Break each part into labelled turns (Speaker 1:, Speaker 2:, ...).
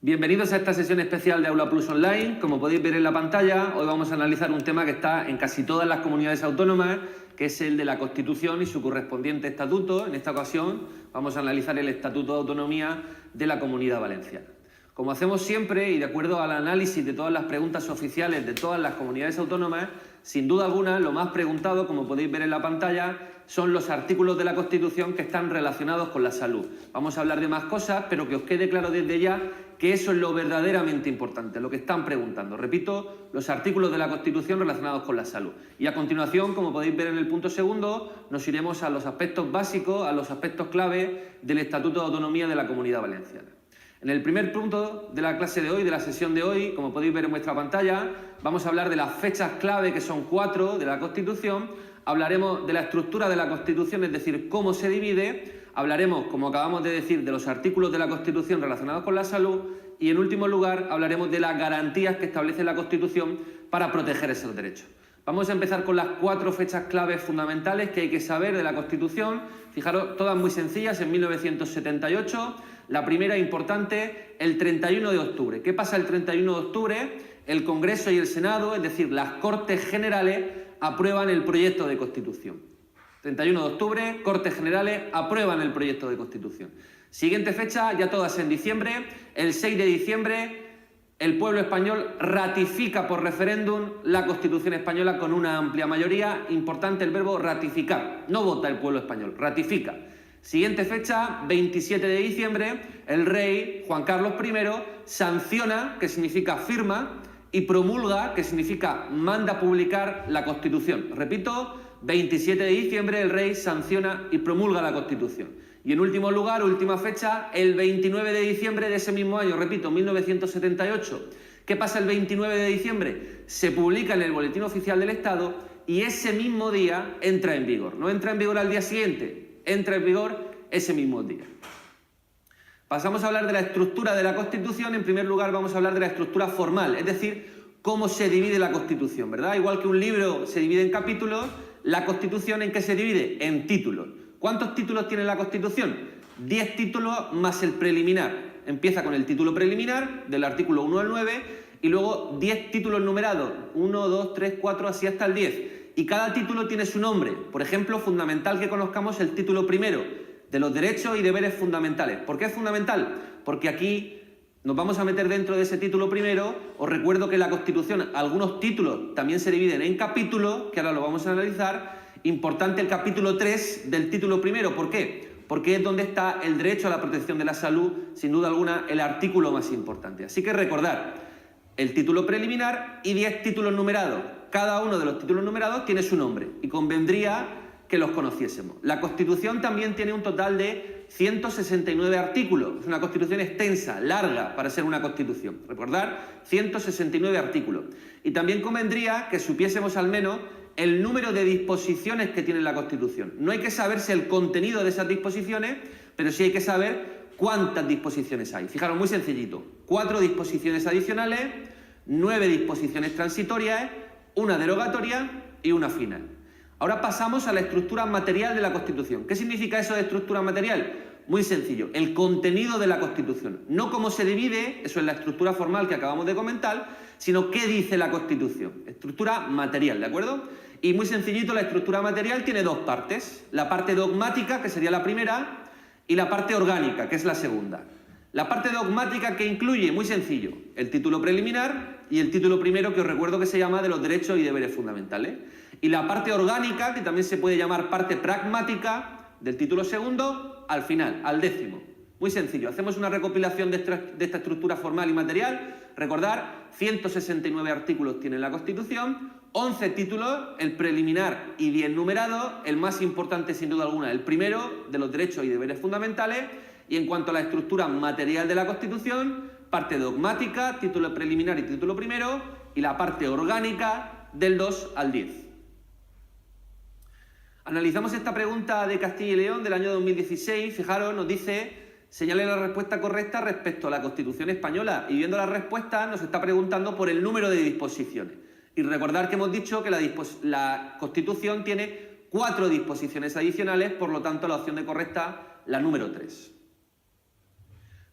Speaker 1: Bienvenidos a esta sesión especial de Aula Plus Online. Como podéis ver en la pantalla, hoy vamos a analizar un tema que está en casi todas las comunidades autónomas, que es el de la Constitución y su correspondiente estatuto. En esta ocasión vamos a analizar el Estatuto de Autonomía de la Comunidad Valenciana. Como hacemos siempre y de acuerdo al análisis de todas las preguntas oficiales de todas las comunidades autónomas, sin duda alguna lo más preguntado, como podéis ver en la pantalla, son los artículos de la Constitución que están relacionados con la salud. Vamos a hablar de más cosas, pero que os quede claro desde ya que eso es lo verdaderamente importante, lo que están preguntando. Repito, los artículos de la Constitución relacionados con la salud. Y a continuación, como podéis ver en el punto segundo, nos iremos a los aspectos básicos, a los aspectos clave del Estatuto de Autonomía de la Comunidad Valenciana. En el primer punto de la clase de hoy, de la sesión de hoy, como podéis ver en vuestra pantalla, vamos a hablar de las fechas clave, que son 4 de la Constitución. Hablaremos de la estructura de la Constitución, es decir, cómo se divide. Hablaremos, como acabamos de decir, de los artículos de la Constitución relacionados con la salud. Y, en último lugar, hablaremos de las garantías que establece la Constitución para proteger esos derechos. Vamos a empezar con las 4 fechas claves fundamentales que hay que saber de la Constitución. Fijaros, todas muy sencillas, en 1978. La primera importante, el 31 de octubre. ¿Qué pasa el 31 de octubre? El Congreso y el Senado, es decir, las Cortes Generales, aprueban el proyecto de Constitución. 31 de octubre, Cortes Generales aprueban el proyecto de Constitución. Siguiente fecha, ya todas en diciembre, el 6 de diciembre, el pueblo español ratifica por referéndum la Constitución española con una amplia mayoría. Importante el verbo ratificar, no vota el pueblo español, ratifica. Siguiente fecha, 27 de diciembre, el rey Juan Carlos I sanciona, que significa firma, y promulga, que significa manda publicar la Constitución. Repito, 27 de diciembre el rey sanciona y promulga la Constitución. Y en último lugar, última fecha, el 29 de diciembre de ese mismo año, repito, 1978. ¿Qué pasa el 29 de diciembre? Se publica en el Boletín Oficial del Estado y ese mismo día entra en vigor. No entra en vigor al día siguiente, entra en vigor ese mismo día. Pasamos a hablar de la estructura de la Constitución. En primer lugar vamos a hablar de la estructura formal, es decir, cómo se divide la Constitución, ¿verdad? Igual que un libro se divide en capítulos, la Constitución, ¿en qué se divide? En títulos. ¿Cuántos títulos tiene la Constitución? 10 títulos más el preliminar. Empieza con el título preliminar, del artículo 1 al 9, y luego 10 títulos numerados, 1, 2, 3, 4, así hasta el 10. Y cada título tiene su nombre. Por ejemplo, fundamental que conozcamos el título primero, de los derechos y deberes fundamentales. ¿Por qué es fundamental? Porque aquí nos vamos a meter dentro de ese título primero. Os recuerdo que en la Constitución algunos títulos también se dividen en capítulos, que ahora lo vamos a analizar. Importante el capítulo 3 del título primero. ¿Por qué? Porque es donde está el derecho a la protección de la salud, sin duda alguna, el artículo más importante. Así que recordar el título preliminar y 10 títulos numerados. Cada uno de los títulos numerados tiene su nombre y convendría que los conociésemos. La Constitución también tiene un total de 169 artículos. Es una Constitución extensa, larga, para ser una Constitución. Recordar, 169 artículos. Y también convendría que supiésemos al menos el número de disposiciones que tiene la Constitución. No hay que saberse el contenido de esas disposiciones, pero sí hay que saber cuántas disposiciones hay. Fijaros, muy sencillito. 4 disposiciones adicionales, 9 disposiciones transitorias, una derogatoria y una final. Ahora pasamos a la estructura material de la Constitución. ¿Qué significa eso de estructura material? Muy sencillo, el contenido de la Constitución. No cómo se divide, eso es la estructura formal que acabamos de comentar, sino qué dice la Constitución. Estructura material, ¿de acuerdo? Y muy sencillito, la estructura material tiene 2 partes. La parte dogmática, que sería la primera, y la parte orgánica, que es la segunda. La parte dogmática, que incluye, muy sencillo, el título preliminar y el título primero, que os recuerdo que se llama de los derechos y deberes fundamentales. Y la parte orgánica, que también se puede llamar parte pragmática, del título segundo al final, al 10º. Muy sencillo, hacemos una recopilación de esta estructura formal y material. Recordar, 169 artículos tiene la Constitución, 11 títulos, el preliminar y 10 numerados, el más importante sin duda alguna, el primero, de los derechos y deberes fundamentales. Y en cuanto a la estructura material de la Constitución, parte dogmática, título preliminar y título primero, y la parte orgánica del 2 al 10. Analizamos esta pregunta de Castilla y León del año 2016. Fijaros, nos dice, señale la respuesta correcta respecto a la Constitución española. Y viendo la respuesta nos está preguntando por el número de disposiciones. Y recordar que hemos dicho que la Constitución tiene 4 disposiciones adicionales, por lo tanto la opción de correcta, la número 3.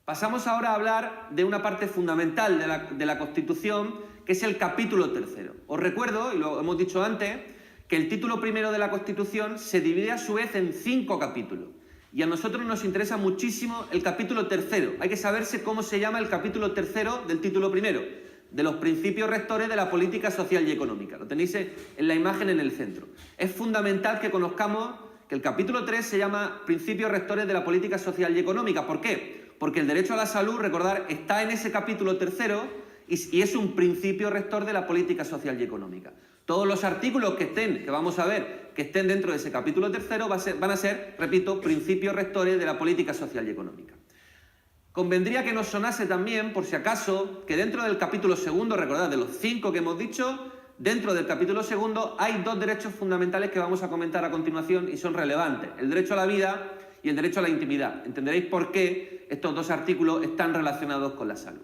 Speaker 1: Pasamos ahora a hablar de una parte fundamental de la Constitución, que es el capítulo tercero. Os recuerdo, y lo hemos dicho antes, que el título primero de la Constitución se divide a su vez en 5 capítulos. Y a nosotros nos interesa muchísimo el capítulo tercero. Hay que saberse cómo se llama el capítulo tercero del título primero, de los principios rectores de la política social y económica. Lo tenéis en la imagen en el centro. Es fundamental que conozcamos que el capítulo 3 se llama Principios rectores de la política social y económica. ¿Por qué? Porque el derecho a la salud, recordar, está en ese capítulo tercero y es un principio rector de la política social y económica. Todos los artículos que vamos a ver, que estén dentro de ese capítulo tercero van a ser, repito, principios rectores de la política social y económica. Convendría que nos sonase también, por si acaso, que dentro del capítulo segundo, recordad, de los 5 que hemos dicho, dentro del capítulo segundo hay 2 derechos fundamentales que vamos a comentar a continuación y son relevantes: el derecho a la vida y el derecho a la intimidad. Entenderéis por qué estos 2 artículos están relacionados con la salud.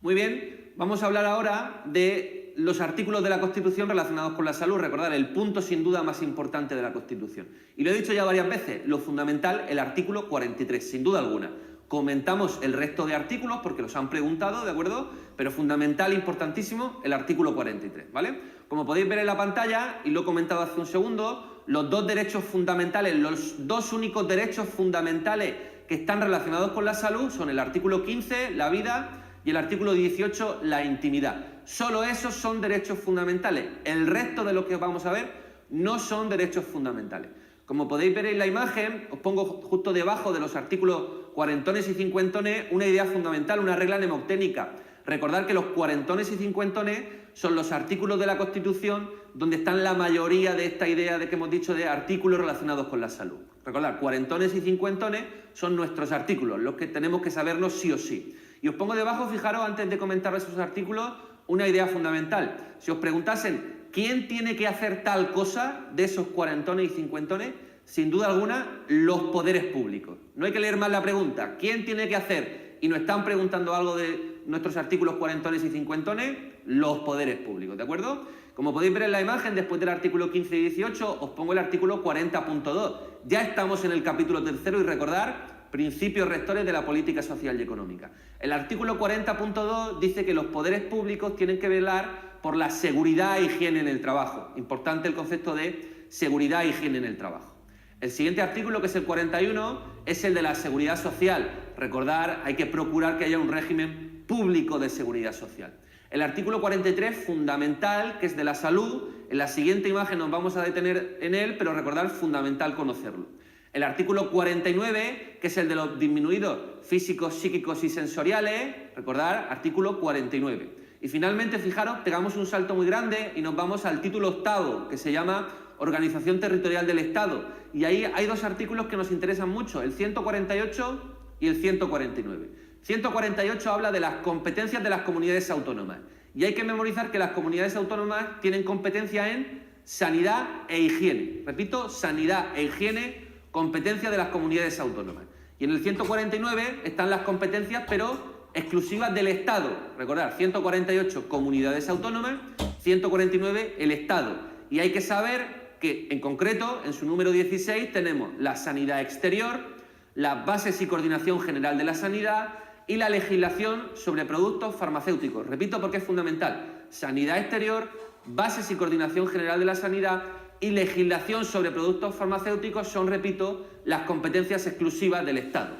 Speaker 1: Muy bien, vamos a hablar ahora de los artículos de la Constitución relacionados con la salud. Recordad, el punto sin duda más importante de la Constitución. Y lo he dicho ya varias veces, lo fundamental, el artículo 43, sin duda alguna. Comentamos el resto de artículos porque los han preguntado, ¿de acuerdo? Pero fundamental, importantísimo, el artículo 43, ¿vale? Como podéis ver en la pantalla, y lo he comentado hace un segundo, los 2 derechos fundamentales, los 2 únicos derechos fundamentales que están relacionados con la salud son el artículo 15, la vida, y el artículo 18, la intimidad. Solo esos son derechos fundamentales. El resto de lo que vamos a ver no son derechos fundamentales. Como podéis ver en la imagen, os pongo justo debajo de los artículos cuarentones y cincuentones una idea fundamental, una regla mnemotecnica. Recordad que los cuarentones y cincuentones son los artículos de la Constitución donde están la mayoría de esta idea de que hemos dicho de artículos relacionados con la salud. Recordad, cuarentones y cincuentones son nuestros artículos, los que tenemos que sabernos sí o sí. Y os pongo debajo, fijaros, antes de comentar esos artículos, una idea fundamental. Si os preguntasen quién tiene que hacer tal cosa de esos cuarentones y cincuentones, sin duda alguna, los poderes públicos. No hay que leer más la pregunta. ¿Quién tiene que hacer? Y nos están preguntando algo de nuestros artículos cuarentones y cincuentones, los poderes públicos, ¿de acuerdo? Como podéis ver en la imagen, después del artículo 15 y 18, os pongo el artículo 40.2. Ya estamos en el capítulo tercero y recordar principios rectores de la política social y económica. El artículo 40.2 dice que los poderes públicos tienen que velar por la seguridad e higiene en el trabajo. Importante el concepto de seguridad e higiene en el trabajo. El siguiente artículo, que es el 41, es el de la seguridad social. Recordar, hay que procurar que haya un régimen público de seguridad social. El artículo 43, fundamental, que es de la salud. En la siguiente imagen nos vamos a detener en él, pero recordar, fundamental conocerlo. El artículo 49, que es el de los disminuidos físicos, psíquicos y sensoriales, recordar, artículo 49. Y finalmente, fijaros, pegamos un salto muy grande y nos vamos al título 8º, que se llama Organización Territorial del Estado. Y ahí hay 2 artículos que nos interesan mucho, el 148 y el 149. 148 habla de las competencias de las comunidades autónomas. Y hay que memorizar que las comunidades autónomas tienen competencia en sanidad e higiene. Repito, sanidad e higiene, competencia de las comunidades autónomas. Y en el 149 están las competencias, pero exclusivas del Estado. Recordad, 148 comunidades autónomas, 149 el Estado. Y hay que saber que, en concreto, en su número 16 tenemos la sanidad exterior, las bases y coordinación general de la sanidad y la legislación sobre productos farmacéuticos. Repito porque es fundamental. Sanidad exterior, bases y coordinación general de la sanidad y legislación sobre productos farmacéuticos son, repito, las competencias exclusivas del Estado.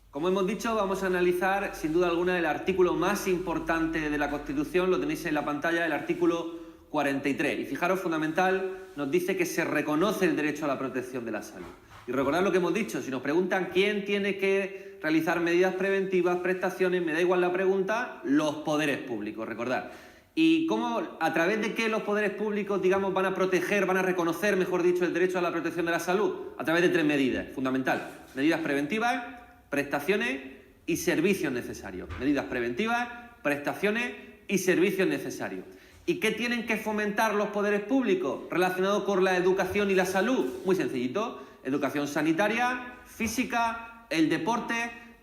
Speaker 1: Como hemos dicho, vamos a analizar, sin duda alguna, el artículo más importante de la Constitución. Lo tenéis en la pantalla, el artículo 43. Y fijaros, fundamental, nos dice que se reconoce el derecho a la protección de la salud. Y recordad lo que hemos dicho, si nos preguntan quién tiene que realizar medidas preventivas, prestaciones, me da igual la pregunta, los poderes públicos, recordad. ¿Y cómo, a través de qué los poderes públicos, digamos, van a proteger, van a reconocer, mejor dicho, el derecho a la protección de la salud? A través de 3 medidas, fundamental. Medidas preventivas, prestaciones y servicios necesarios. Medidas preventivas, prestaciones y servicios necesarios. ¿Y qué tienen que fomentar los poderes públicos relacionados con la educación y la salud? Muy sencillito. Educación sanitaria, física, el deporte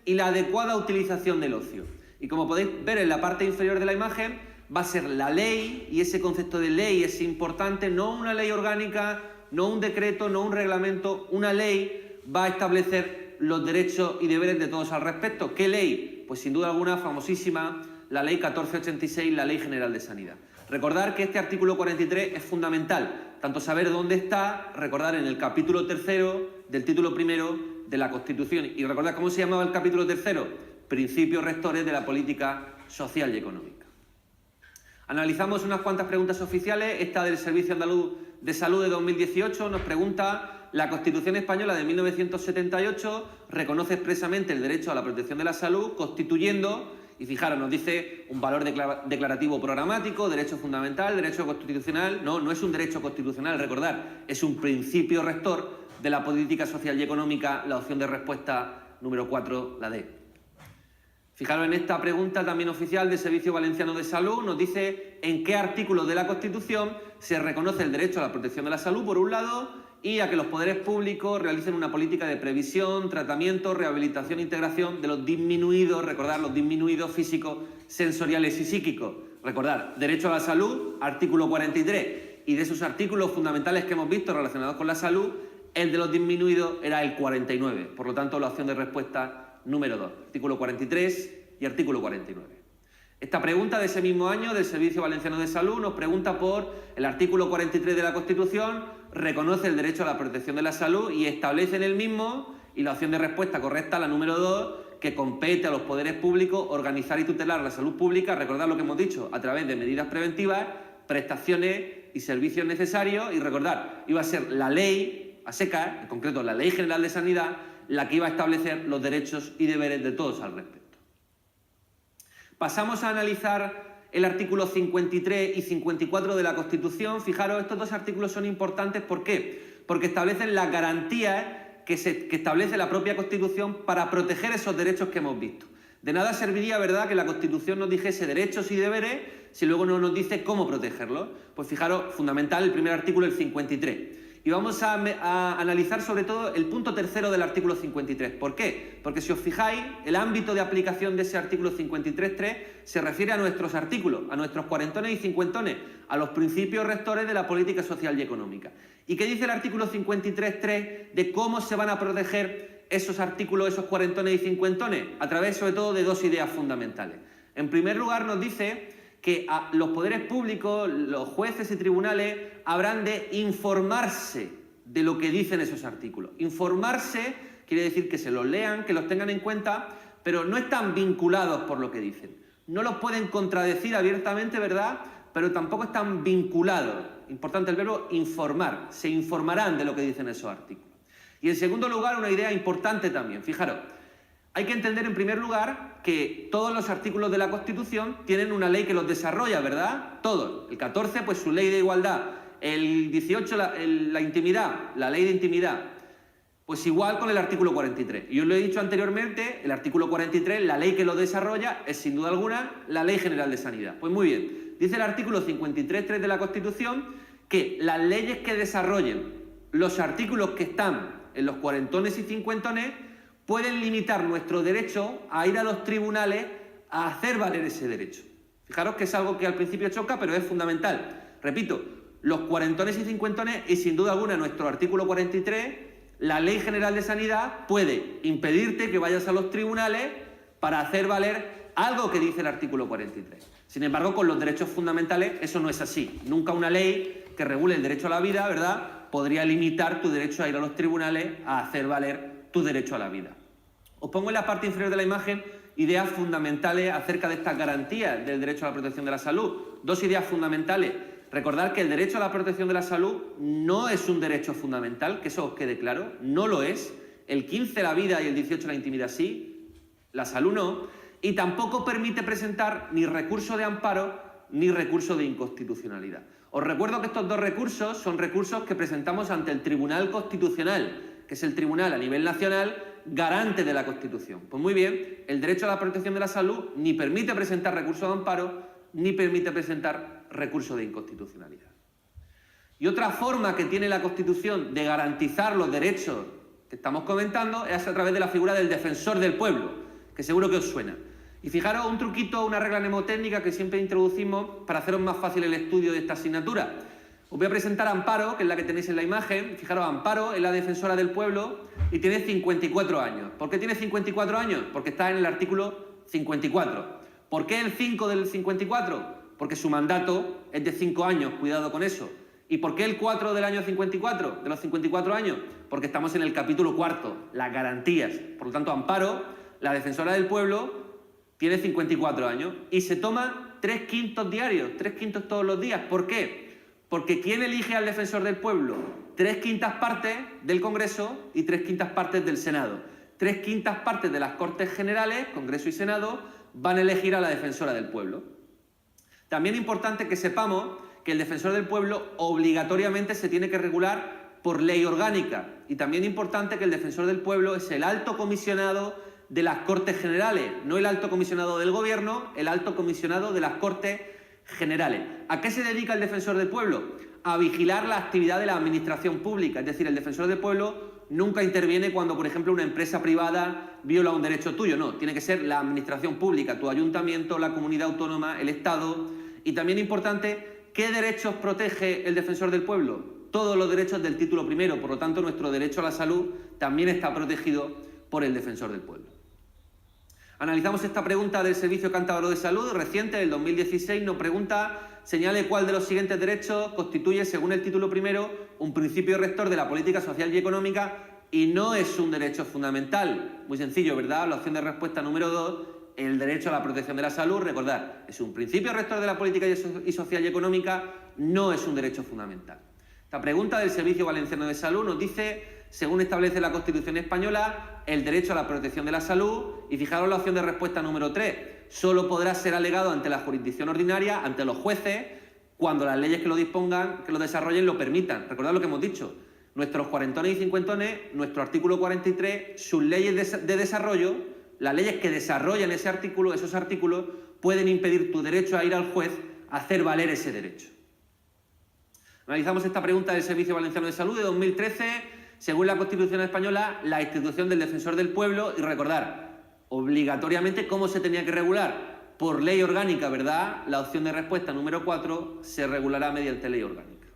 Speaker 1: y la adecuada utilización del ocio. Y como podéis ver en la parte inferior de la imagen, va a ser la ley, y ese concepto de ley es importante, no una ley orgánica, no un decreto, no un reglamento, una ley va a establecer los derechos y deberes de todos al respecto. ¿Qué ley? Pues sin duda alguna famosísima, la Ley 1486, la Ley General de Sanidad. Recordar que este artículo 43 es fundamental, tanto saber dónde está, recordar en el capítulo 3 del título 1 de la Constitución. Y recordar cómo se llamaba el capítulo 3, principios rectores de la política social y económica. Analizamos unas cuantas preguntas oficiales. Esta del Servicio Andaluz de Salud de 2018 nos pregunta: la Constitución española de 1978 reconoce expresamente el derecho a la protección de la salud, constituyendo, y fijaros, nos dice un valor declarativo programático, derecho fundamental, derecho constitucional. No es un derecho constitucional, recordar, es un principio rector de la política social y económica, la opción de respuesta número 4, la D. Fijaros en esta pregunta también oficial del Servicio Valenciano de Salud, nos dice en qué artículo de la Constitución se reconoce el derecho a la protección de la salud, por un lado, y a que los poderes públicos realicen una política de previsión, tratamiento, rehabilitación e integración de los disminuidos, recordar, los disminuidos físicos, sensoriales y psíquicos. Recordar, derecho a la salud, artículo 43, y de esos artículos fundamentales que hemos visto relacionados con la salud, el de los disminuidos era el 49, por lo tanto la opción de respuesta número 2, artículo 43 y artículo 49. Esta pregunta de ese mismo año del Servicio Valenciano de Salud nos pregunta por el artículo 43 de la Constitución, reconoce el derecho a la protección de la salud y establece en el mismo, y la opción de respuesta correcta, la número 2, que compete a los poderes públicos organizar y tutelar la salud pública, recordar lo que hemos dicho, a través de medidas preventivas, prestaciones y servicios necesarios, y recordar, iba a ser la ley a secas, en concreto la Ley General de Sanidad, la que iba a establecer los derechos y deberes de todos al respecto. Pasamos a analizar el artículo 53 y 54 de la Constitución. Fijaros, estos dos artículos son importantes. ¿Por qué? Porque establecen las garantías que establece la propia Constitución para proteger esos derechos que hemos visto. De nada serviría, ¿verdad?, que la Constitución nos dijese derechos y deberes si luego no nos dice cómo protegerlos. Pues fijaros, fundamental el primer artículo, el 53. Y vamos a analizar sobre todo el punto tercero del artículo 53. ¿Por qué? Porque si os fijáis, el ámbito de aplicación de ese artículo 53.3 se refiere a nuestros artículos, a nuestros cuarentones y cincuentones, a los principios rectores de la política social y económica. ¿Y qué dice el artículo 53.3 de cómo se van a proteger esos artículos, esos cuarentones y cincuentones? A través, sobre todo, de dos ideas fundamentales. En primer lugar, nos dice que a los poderes públicos, los jueces y tribunales, habrán de informarse de lo que dicen esos artículos. Informarse quiere decir que se los lean, que los tengan en cuenta, pero no están vinculados por lo que dicen. No los pueden contradecir abiertamente, ¿verdad?, pero tampoco están vinculados. Importante el verbo informar. Se informarán de lo que dicen esos artículos. Y en segundo lugar, una idea importante también. Fijaros, hay que entender en primer lugar que todos los artículos de la Constitución tienen una ley que los desarrolla, ¿verdad? Todos. El 14, pues su ley de igualdad. El 18, la intimidad, la ley de intimidad. Pues igual con el artículo 43. Y os lo he dicho anteriormente, el artículo 43, la ley que lo desarrolla es sin duda alguna la Ley General de Sanidad. Pues muy bien, dice el artículo 53.3 de la Constitución que las leyes que desarrollen los artículos que están en los cuarentones y cincuentones pueden limitar nuestro derecho a ir a los tribunales a hacer valer ese derecho. Fijaros que es algo que al principio choca, pero es fundamental. Repito, los cuarentones y cincuentones, y sin duda alguna nuestro artículo 43, la Ley General de Sanidad puede impedirte que vayas a los tribunales para hacer valer algo que dice el artículo 43. Sin embargo, con los derechos fundamentales eso no es así. Nunca una ley que regule el derecho a la vida, ¿verdad?, podría limitar tu derecho a ir a los tribunales a hacer valer tu derecho a la vida. Os pongo en la parte inferior de la imagen ideas fundamentales acerca de estas garantías del derecho a la protección de la salud. Dos ideas fundamentales. Recordad que el derecho a la protección de la salud no es un derecho fundamental, que eso os quede claro, no lo es. El 15 la vida y el 18 la intimidad sí, la salud no. Y tampoco permite presentar ni recurso de amparo ni recurso de inconstitucionalidad. Os recuerdo que estos dos recursos son recursos que presentamos ante el Tribunal Constitucional, que es el tribunal a nivel nacional garante de la Constitución. Pues muy bien, el derecho a la protección de la salud ni permite presentar recurso de amparo ni permite presentar recurso de inconstitucionalidad. Y otra forma que tiene la Constitución de garantizar los derechos que estamos comentando es a través de la figura del defensor del pueblo, que seguro que os suena. Y fijaros un truquito, una regla mnemotécnica que siempre introducimos para haceros más fácil el estudio de esta asignatura. Os voy a presentar a Amparo, que es la que tenéis en la imagen. Fijaros, Amparo es la defensora del pueblo y tiene 54 años. ¿Por qué tiene 54 años? Porque está en el artículo 54. ¿Por qué el 5 del 54? Porque su mandato es de 5 años, cuidado con eso. ¿Y por qué el 4 del año 54, de los 54 años? Porque estamos en el capítulo 4, las garantías. Por lo tanto, Amparo, la defensora del pueblo, tiene 54 años y se toma 3/5 diarios, 3/5 todos los días. ¿Por qué? Porque ¿quién elige al defensor del pueblo? 3/5 partes del Congreso y 3/5 partes del Senado. 3/5 partes de las Cortes Generales, Congreso y Senado, van a elegir a la defensora del pueblo. También es importante que sepamos que el defensor del pueblo obligatoriamente se tiene que regular por ley orgánica. Y también es importante que el defensor del pueblo es el alto comisionado de las Cortes Generales, no el alto comisionado del Gobierno, el alto comisionado de las Cortes Generales. ¿A qué se dedica el defensor del pueblo? A vigilar la actividad de la administración pública. Es decir, el defensor del pueblo nunca interviene cuando, por ejemplo, una empresa privada viola un derecho tuyo. No, tiene que ser la administración pública, tu ayuntamiento, la comunidad autónoma, el Estado. Y también es importante, ¿qué derechos protege el defensor del pueblo? Todos los derechos del título primero. Por lo tanto, nuestro derecho a la salud también está protegido por el defensor del pueblo. Analizamos esta pregunta del Servicio Cántabro de Salud reciente, del 2016, nos pregunta: señale cuál de los siguientes derechos constituye, según el título primero, un principio rector de la política social y económica y no es un derecho fundamental. Muy sencillo, ¿verdad? La opción de respuesta número 2, el derecho a la protección de la salud. Recordad, es un principio rector de la política y social y económica, no es un derecho fundamental. Esta pregunta del Servicio Valenciano de Salud nos dice: según establece la Constitución española, el derecho a la protección de la salud, y fijaros la opción de respuesta número 3, solo podrá ser alegado ante la jurisdicción ordinaria, ante los jueces, cuando las leyes que lo dispongan, que lo desarrollen, lo permitan. Recordad lo que hemos dicho, nuestros cuarentones y cincuentones, nuestro artículo 43, sus leyes de desarrollo, las leyes que desarrollan ese artículo, esos artículos, pueden impedir tu derecho a ir al juez a hacer valer ese derecho. Analizamos esta pregunta del Servicio Valenciano de Salud de 2013. Según la Constitución española, la institución del defensor del pueblo, y recordar, obligatoriamente, ¿cómo se tenía que regular? Por ley orgánica, ¿verdad? La opción de respuesta número 4 se regulará mediante ley orgánica.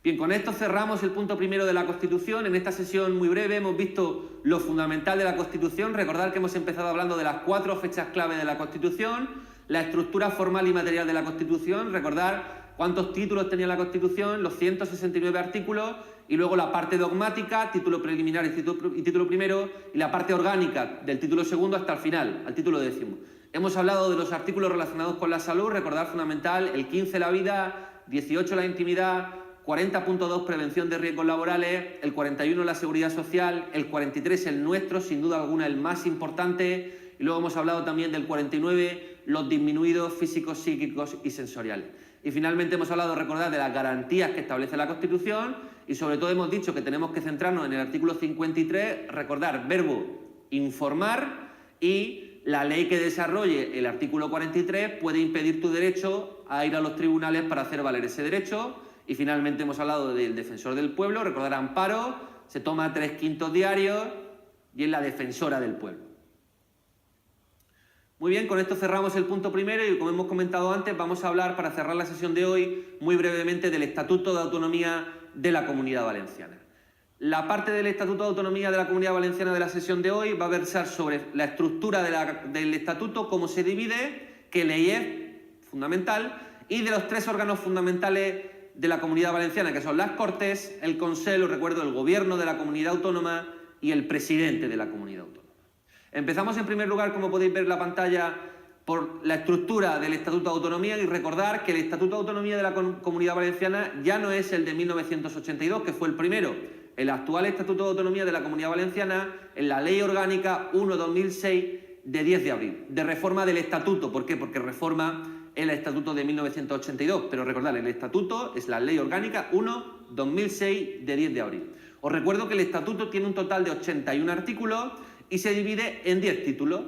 Speaker 1: Bien, con esto cerramos el punto primero de la Constitución. En esta sesión muy breve hemos visto lo fundamental de la Constitución. Recordar que hemos empezado hablando de las 4 fechas clave de la Constitución, la estructura formal y material de la Constitución, recordar cuántos títulos tenía la Constitución, los 169 artículos, y luego la parte dogmática, título preliminar y título primero, y la parte orgánica del título segundo hasta el final, al título 10º. Hemos hablado de los artículos relacionados con la salud, recordar fundamental, el 15 la vida, 18 la intimidad, 40.2 prevención de riesgos laborales, el 41 la seguridad social, el 43 el nuestro, sin duda alguna el más importante, y luego hemos hablado también del 49, los disminuidos físicos, psíquicos y sensoriales. Y finalmente hemos hablado, recordad, de las garantías que establece la Constitución y sobre todo hemos dicho que tenemos que centrarnos en el artículo 53, recordar, verbo informar, y la ley que desarrolle el artículo 43 puede impedir tu derecho a ir a los tribunales para hacer valer ese derecho. Y finalmente hemos hablado del defensor del pueblo, recordar Amparo, se toma 3/5 diarios y es la defensora del pueblo. Muy bien, con esto cerramos el punto primero y como hemos comentado antes, vamos a hablar, para cerrar la sesión de hoy, muy brevemente del Estatuto de Autonomía de la Comunidad Valenciana. La parte del Estatuto de Autonomía de la Comunidad Valenciana de la sesión de hoy va a versar sobre la estructura del Estatuto, cómo se divide, qué ley es fundamental, y de los 3 órganos fundamentales de la Comunidad Valenciana, que son las Cortes, el Consejo, recuerdo, el Gobierno de la Comunidad Autónoma y el Presidente de la Comunidad Autónoma. Empezamos en primer lugar, como podéis ver en la pantalla, por la estructura del Estatuto de Autonomía y recordar que el Estatuto de Autonomía de la Comunidad Valenciana ya no es el de 1982, que fue el primero. El actual Estatuto de Autonomía de la Comunidad Valenciana en la Ley Orgánica 1/2006 de 10 de abril, de reforma del Estatuto. ¿Por qué? Porque reforma el Estatuto de 1982. Pero recordad, el Estatuto es la Ley Orgánica 1/2006 de 10 de abril. Os recuerdo que el Estatuto tiene un total de 81 artículos y se divide en 10 títulos.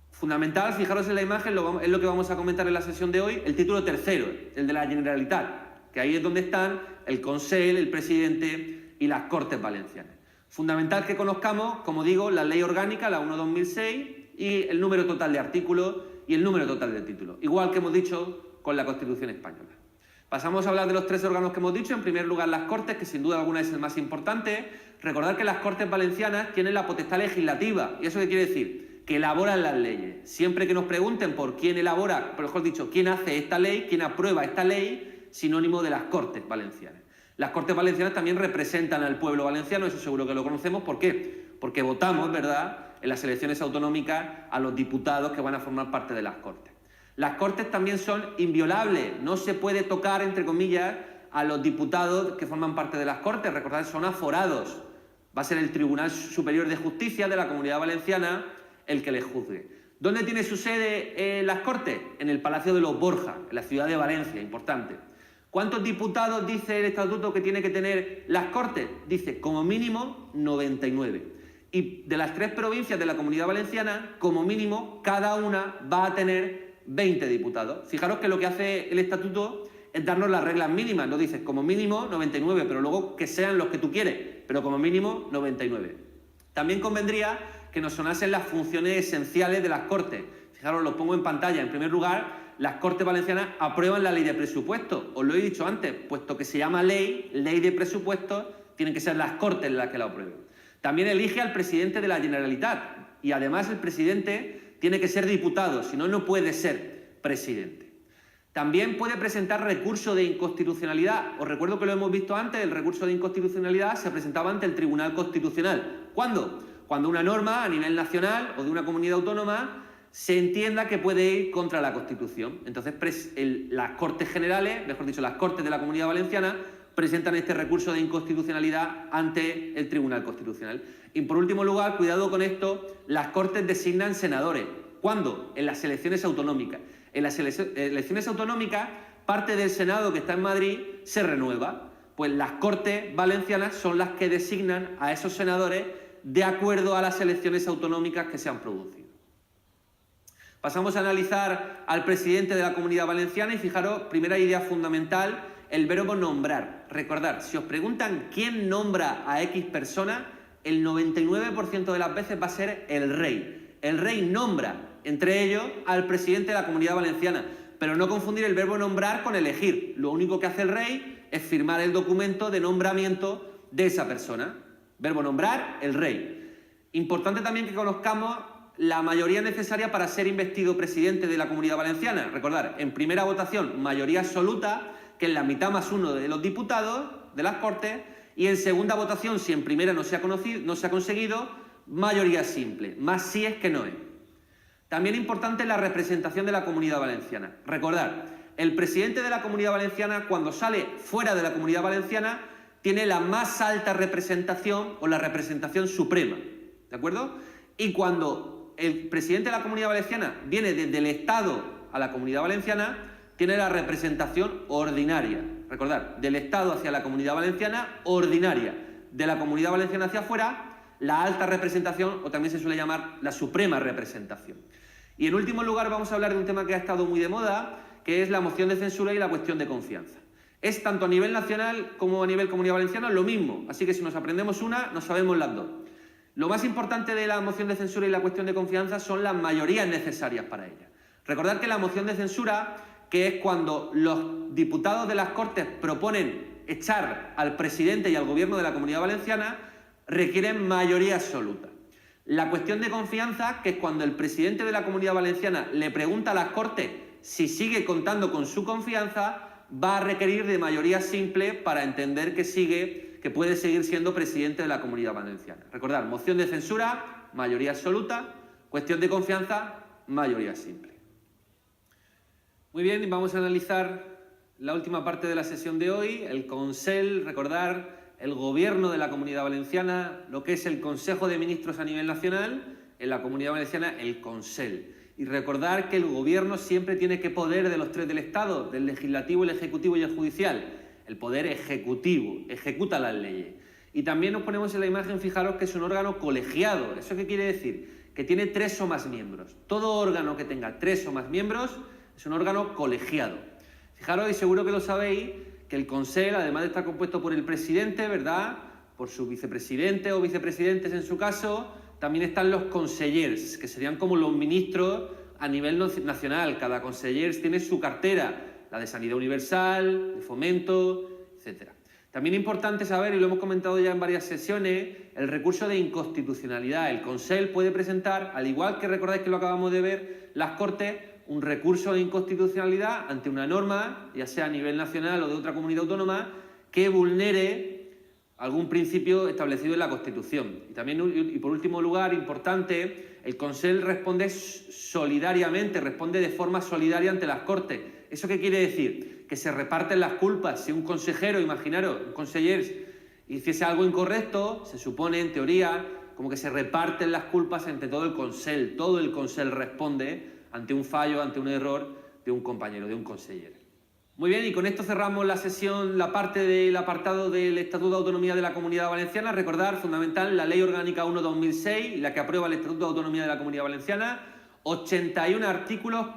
Speaker 1: Fundamental, fijaros en la imagen, es lo que vamos a comentar en la sesión de hoy, el título tercero, el de la Generalitat, que ahí es donde están el Consell, el Presidente y las Cortes Valencianas. Fundamental que conozcamos, como digo, la Ley Orgánica, la 1/2006, y el número total de artículos y el número total de títulos, igual que hemos dicho con la Constitución española. Pasamos a hablar de los tres órganos que hemos dicho. En primer lugar, las Cortes, que sin duda alguna es el más importante. Recordad que las Cortes Valencianas tienen la potestad legislativa. ¿Y eso qué quiere decir? Que elaboran las leyes. Siempre que nos pregunten por quién elabora, por mejor dicho, quién hace esta ley, quién aprueba esta ley, sinónimo de las Cortes Valencianas. Las Cortes Valencianas también representan al pueblo valenciano, eso seguro que lo conocemos. ¿Por qué? Porque votamos, ¿verdad?, en las elecciones autonómicas a los diputados que van a formar parte de las Cortes. Las Cortes también son inviolables, no se puede tocar, entre comillas, a los diputados que forman parte de las Cortes. Recordad, son aforados. Va a ser el Tribunal Superior de Justicia de la Comunidad Valenciana el que les juzgue. ¿Dónde tiene su sede las Cortes? En el Palacio de los Borja, en la ciudad de Valencia, importante. ¿Cuántos diputados dice el Estatuto que tiene que tener las Cortes? Dice, como mínimo, 99. Y de las 3 provincias de la Comunidad Valenciana, como mínimo, cada una va a tener 20 diputados. Fijaros que lo que hace el Estatuto es darnos las reglas mínimas. No dices como mínimo 99, pero luego que sean los que tú quieres, pero como mínimo 99. También convendría que nos sonasen las funciones esenciales de las Cortes. Fijaros, los pongo en pantalla. En primer lugar, las Cortes Valencianas aprueban la ley de presupuesto. Os lo he dicho antes, puesto que se llama ley de presupuesto, tienen que ser las Cortes las que la aprueben. También elige al presidente de la Generalitat y además el presidente tiene que ser diputado, si no, no puede ser presidente. También puede presentar recurso de inconstitucionalidad. Os recuerdo que lo hemos visto antes, el recurso de inconstitucionalidad se presentaba ante el Tribunal Constitucional. ¿Cuándo? Cuando una norma a nivel nacional o de una comunidad autónoma se entienda que puede ir contra la Constitución. Entonces, las Cortes Generales, mejor dicho, las Cortes de la Comunidad Valenciana, presentan este recurso de inconstitucionalidad ante el Tribunal Constitucional. Y por último lugar, cuidado con esto, las Cortes designan senadores. ¿Cuándo? En las elecciones autonómicas. En las elecciones autonómicas, parte del Senado que está en Madrid se renueva. Pues las Cortes Valencianas son las que designan a esos senadores de acuerdo a las elecciones autonómicas que se han producido. Pasamos a analizar al presidente de la Comunidad Valenciana y fijaros, primera idea fundamental, el verbo nombrar. Recordad, si os preguntan quién nombra a X persona, el 99% de las veces va a ser el rey. El rey nombra, entre ellos, al presidente de la Comunidad Valenciana. Pero no confundir el verbo nombrar con elegir. Lo único que hace el rey es firmar el documento de nombramiento de esa persona. Verbo nombrar, el rey. Importante también que conozcamos la mayoría necesaria para ser investido presidente de la Comunidad Valenciana. Recordad, en primera votación, mayoría absoluta, que es la mitad más uno de los diputados de las Cortes, y en segunda votación, si en primera no se ha conseguido, mayoría simple, más sí es que no es. También importante la representación de la Comunidad Valenciana. Recordad, el presidente de la Comunidad Valenciana, cuando sale fuera de la Comunidad Valenciana, tiene la más alta representación o la representación suprema, ¿de acuerdo? Y cuando el presidente de la Comunidad Valenciana viene desde el Estado a la Comunidad Valenciana, tiene la representación ordinaria. Recordad, del Estado hacia la Comunidad Valenciana, ordinaria. De la Comunidad Valenciana hacia afuera, la alta representación, o también se suele llamar la suprema representación. Y en último lugar vamos a hablar de un tema que ha estado muy de moda, que es la moción de censura y la cuestión de confianza. Es tanto a nivel nacional como a nivel Comunidad Valenciana lo mismo, así que si nos aprendemos una, nos sabemos las dos. Lo más importante de la moción de censura y la cuestión de confianza son las mayorías necesarias para ella. Recordad que la moción de censura, que es cuando los diputados de las Cortes proponen echar al presidente y al gobierno de la Comunidad Valenciana, requieren mayoría absoluta. La cuestión de confianza, que es cuando el presidente de la Comunidad Valenciana le pregunta a las Cortes si sigue contando con su confianza, va a requerir de mayoría simple para entender que puede seguir siendo presidente de la Comunidad Valenciana. Recordad, moción de censura, mayoría absoluta, cuestión de confianza, mayoría simple. Muy bien, vamos a analizar la última parte de la sesión de hoy, el Consell, recordar el Gobierno de la Comunidad Valenciana, lo que es el Consejo de Ministros a nivel nacional, en la Comunidad Valenciana el Consell. Y recordar que el Gobierno siempre tiene que poder de los tres del Estado, del Legislativo, el Ejecutivo y el Judicial. El poder ejecutivo, ejecuta las leyes. Y también nos ponemos en la imagen, fijaros que es un órgano colegiado. ¿Eso qué quiere decir? Que tiene 3 o más miembros. Todo órgano que tenga 3 o más miembros es un órgano colegiado. Fijaros, y seguro que lo sabéis, que el Consell, además de estar compuesto por el presidente, ¿verdad?, por su vicepresidente o vicepresidentes en su caso, también están los consellers, que serían como los ministros a nivel nacional. Cada conseller tiene su cartera la de sanidad universal, de fomento, etcétera. También es importante saber, y lo hemos comentado ya en varias sesiones, el recurso de inconstitucionalidad. El Consell puede presentar, al igual que recordáis que lo acabamos de ver, las Cortes, un recurso de inconstitucionalidad ante una norma, ya sea a nivel nacional o de otra comunidad autónoma, que vulnere algún principio establecido en la Constitución. Y también, y por último lugar, importante, el Consell responde solidariamente, responde de forma solidaria ante las Cortes. ¿Eso qué quiere decir? Que se reparten las culpas. Si un consejero, imaginaros, un conseller hiciese algo incorrecto, se supone, en teoría, como que se reparten las culpas entre todo el Consell. Todo el Consell responde ante un fallo, ante un error de un compañero, de un conseller. Muy bien, y con esto cerramos la sesión, la parte del apartado del Estatuto de Autonomía de la Comunidad Valenciana. Recordar, fundamental, la Ley Orgánica 1/2006, la que aprueba el Estatuto de Autonomía de la Comunidad Valenciana. 81 artículos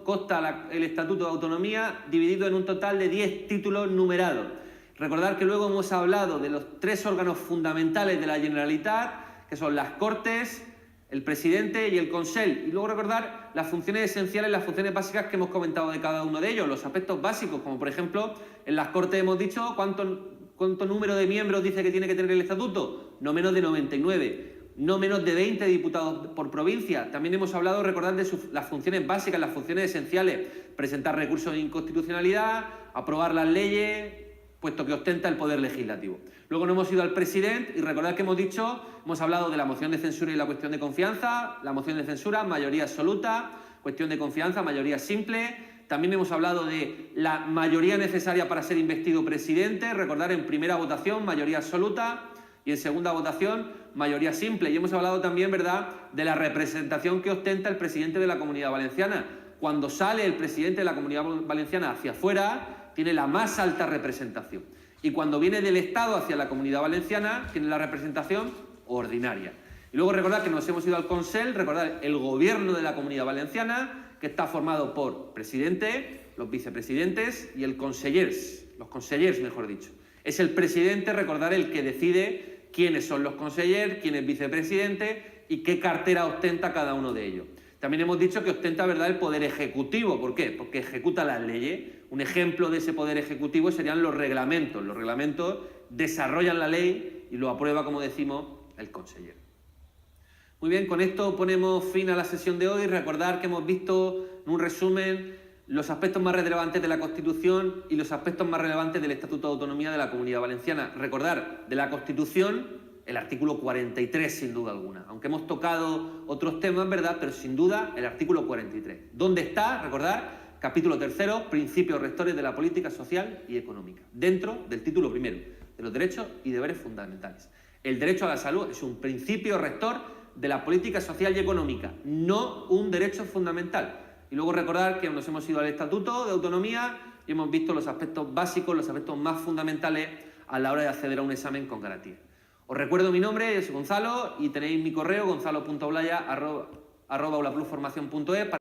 Speaker 1: consta el Estatuto de Autonomía, dividido en un total de 10 títulos numerados. Recordar que luego hemos hablado de los 3 órganos fundamentales de la Generalitat, que son las Cortes, el presidente y el Consell. Y luego recordar las funciones esenciales, las funciones básicas que hemos comentado de cada uno de ellos, los aspectos básicos, como por ejemplo, en las Cortes hemos dicho cuánto número de miembros dice que tiene que tener el Estatuto, no menos de 99. No menos de 20 diputados por provincia. También hemos hablado, recordad, de las funciones básicas, las funciones esenciales. Presentar recursos de inconstitucionalidad, aprobar las leyes, puesto que ostenta el poder legislativo. Luego nos hemos ido al presidente y recordad que hemos hablado de la moción de censura y la cuestión de confianza. La moción de censura, mayoría absoluta. Cuestión de confianza, mayoría simple. También hemos hablado de la mayoría necesaria para ser investido presidente. Recordar, en primera votación, mayoría absoluta. Y en segunda votación, mayoría simple. Y hemos hablado también, ¿verdad?, de la representación que ostenta el presidente de la Comunidad Valenciana. Cuando sale el presidente de la Comunidad Valenciana hacia afuera, tiene la más alta representación. Y cuando viene del Estado hacia la Comunidad Valenciana, tiene la representación ordinaria. Y luego recordad que nos hemos ido al Consell, recordad el Gobierno de la Comunidad Valenciana, que está formado por presidente, los vicepresidentes y el consellers, los consellers, mejor dicho. Es el presidente, recordar, el que decide quiénes son los consellers, quién es vicepresidente y qué cartera ostenta cada uno de ellos. También hemos dicho que ostenta, ¿verdad?, el poder ejecutivo. ¿Por qué? Porque ejecuta las leyes. Un ejemplo de ese poder ejecutivo serían los reglamentos. Los reglamentos desarrollan la ley y lo aprueba, como decimos, el conseller. Muy bien, con esto ponemos fin a la sesión de hoy. Recordar que hemos visto, en un resumen, los aspectos más relevantes de la Constitución y los aspectos más relevantes del Estatuto de Autonomía de la Comunidad Valenciana. Recordar, de la Constitución, el artículo 43, sin duda alguna. Aunque hemos tocado otros temas, ¿verdad?, pero sin duda el artículo 43. ¿Dónde está? Recordar, capítulo 3, principios rectores de la política social y económica. Dentro del título 1, de los derechos y deberes fundamentales. El derecho a la salud es un principio rector de la política social y económica, no un derecho fundamental. Y luego recordar que nos hemos ido al Estatuto de Autonomía y hemos visto los aspectos básicos, los aspectos más fundamentales a la hora de acceder a un examen con garantía. Os recuerdo mi nombre, yo soy Gonzalo, y tenéis mi correo gonzalo.blaya@aulaplusformacion.es.